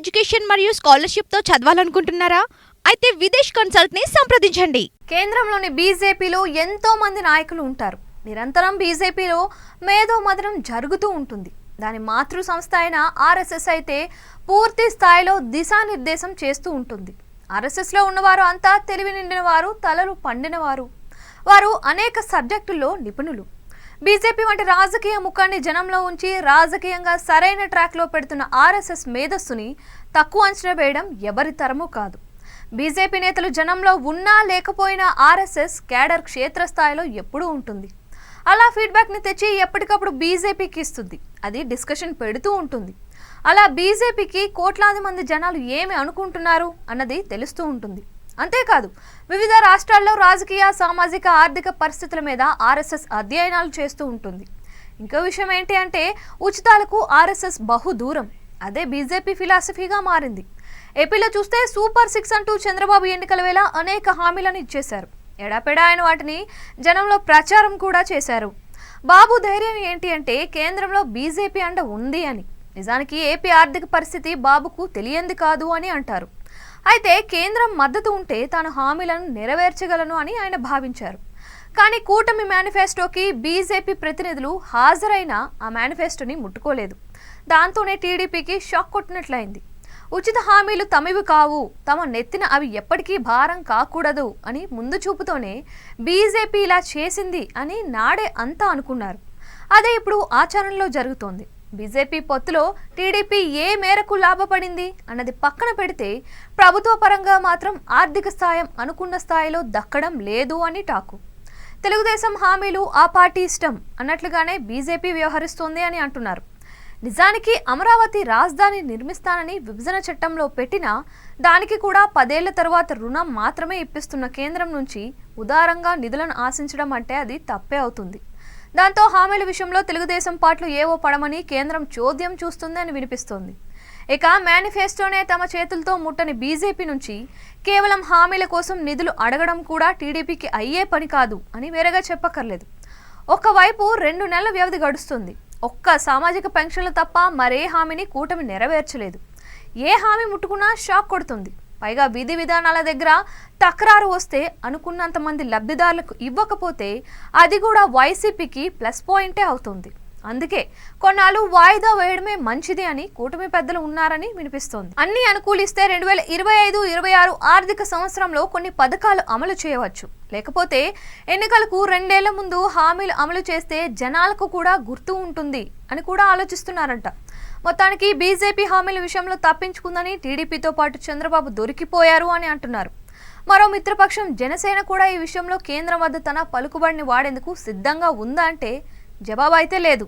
Education మరియు స్కాలర్షిప్తో చదవాలనుకుంటున్నారా? అయితే విదేశ్ కన్సల్ట్ని సంప్రదించండి. కేంద్రంలోని బీజేపీలో ఎంతో మంది నాయకులు ఉంటారు. నిరంతరం బీజేపీలో మేధోమథనం జరుగుతూ ఉంటుంది. దాని మాతృ సంస్థ అయిన ఆర్ఎస్ఎస్ అయితే పూర్తి స్థాయిలో దిశానిర్దేశం చేస్తూ ఉంటుంది. ఆర్ఎస్ఎస్లో ఉన్నవారు అంతా తెలివి నిండిన వారు, తలలు పండిన వారు. వారు అనేక సబ్జెక్టుల్లో నిపుణులు. బీజేపీ వంటి రాజకీయ ముఖాన్ని జనంలో ఉంచి రాజకీయంగా సరైన ట్రాక్లో పెడుతున్న ఆర్ఎస్ఎస్ మేధస్సుని తక్కువ అంచనా వేయడం ఎవరి తరమూ కాదు. బీజేపీ నేతలు జనంలో ఉన్నా లేకపోయినా ఆర్ఎస్ఎస్ క్యాడర్ క్షేత్రస్థాయిలో ఎప్పుడూ ఉంటుంది. అలా ఫీడ్బ్యాక్ని తెచ్చి ఎప్పటికప్పుడు బీజేపీకి ఇస్తుంది. అది డిస్కషన్ పెడుతూ ఉంటుంది. అలా బీజేపీకి కోట్లాది మంది జనాలు ఏమి అనుకుంటున్నారు అన్నది తెలుస్తూ ఉంటుంది. అంతేకాదు, వివిధ రాష్ట్రాల్లో రాజకీయ, సామాజిక, ఆర్థిక పరిస్థితుల మీద ఆర్ఎస్ఎస్ అధ్యయనాలు చేస్తూ ఉంటుంది. ఇంకో విషయం ఏంటి అంటే ఉచితాలకు ఆర్ఎస్ఎస్ బహు దూరం. అదే బీజేపీ ఫిలాసఫీగా మారింది. ఏపీలో చూస్తే సూపర్ 6 అంటూ చంద్రబాబు ఎన్నికల వేళ అనేక హామీలను ఇచ్చేశారు. ఎడాపెడా ఆయన వాటిని జనంలో ప్రచారం కూడా చేశారు. బాబు ధైర్యం ఏంటి అంటే కేంద్రంలో బీజేపీ అండ ఉంది అని. నిజానికి ఏపీ ఆర్థిక పరిస్థితి బాబుకు తెలియంది కాదు అని అంటారు. అయితే కేంద్రం మద్దతు ఉంటే తాను హామీలను నెరవేర్చగలను అని ఆయన భావించారు. కానీ కూటమి మేనిఫెస్టోకి బీజేపీ ప్రతినిధులు హాజరైన ఆ మేనిఫెస్టోని ముట్టుకోలేదు. దాంతోనే టీడీపీకి షాక్ కొట్టినట్లయింది. ఉచిత హామీలు తమవి కావు, తమ నెత్తిన అవి ఎప్పటికీ భారం కాకూడదు అని ముందు చూపుతోనే బీజేపీ ఇలా చేసింది అని నాడే అంతా అనుకున్నారు. అదే ఇప్పుడు ఆచరణలో జరుగుతోంది. బీజేపీ పొత్తులో టీడీపీ ఏ మేరకు లాభపడింది అన్నది పక్కన పెడితే ప్రభుత్వ పరంగా మాత్రం ఆర్థిక సాయం అనుకున్న స్థాయిలో దక్కడం లేదు అని టాకు. తెలుగుదేశం హామీలు ఆ పార్టీ ఇష్టం అన్నట్లుగానే బీజేపీ వ్యవహరిస్తోంది అని అంటున్నారు. నిజానికి అమరావతి రాజధాని నిర్మిస్తానని విభజన చట్టంలో పెట్టినా దానికి కూడా 10 ఏళ్ల తర్వాత రుణం మాత్రమే ఇప్పిస్తున్న కేంద్రం నుంచి ఉదారంగా నిధులను ఆశించడం అంటే అది తప్పే అవుతుంది. దాంతో హామీల విషయంలో తెలుగుదేశం పార్టీలు ఏవో పడమని కేంద్రం చోద్యం చూస్తుంది అని వినిపిస్తోంది. ఇక మేనిఫెస్టోనే తమ చేతులతో ముట్టని బీజేపీ నుంచి కేవలం హామీల కోసం నిధులు అడగడం కూడా టీడీపీకి అయ్యే పని కాదు అని వేరేగా చెప్పక్కర్లేదు. ఒకవైపు 2 నెలల వ్యవధి గడుస్తుంది. ఒక్క సామాజిక పెన్షన్లు తప్ప మరే హామీని కూటమి నెరవేర్చలేదు. ఏ హామీ ముట్టుకున్నా షాక్ కొడుతుంది. పైగా విధి విధానాల దగ్గర తక్రారు వస్తే అనుకున్నంత మంది లబ్ధిదారులకు ఇవ్వకపోతే అది కూడా వైసీపీకి ప్లస్ పాయింటే అవుతుంది. అందుకే కొన్నాళ్ళు వాయిదా వేయడమే మంచిది అని కూటమి పెద్దలు ఉన్నారని వినిపిస్తోంది. అన్ని అనుకూలిస్తే 2025-26 ఆర్థిక సంవత్సరంలో కొన్ని పథకాలు అమలు చేయవచ్చు. లేకపోతే ఎన్నికలకు 2 ఏళ్ల ముందు హామీలు అమలు చేస్తే జనాలకు కూడా గుర్తు ఉంటుంది అని కూడా ఆలోచిస్తున్నారంట. మొత్తానికి బీజేపీ హామీల విషయంలో తప్పించుకుందని టీడీపీతో పాటు చంద్రబాబు దొరికిపోయారు అని అంటున్నారు. మరో మిత్రపక్షం జనసేన కూడా ఈ విషయంలో కేంద్రం వద్ద తన పలుకుబడిని వాడేందుకు సిద్ధంగా ఉందా అంటే జవాబు అయితే లేదు.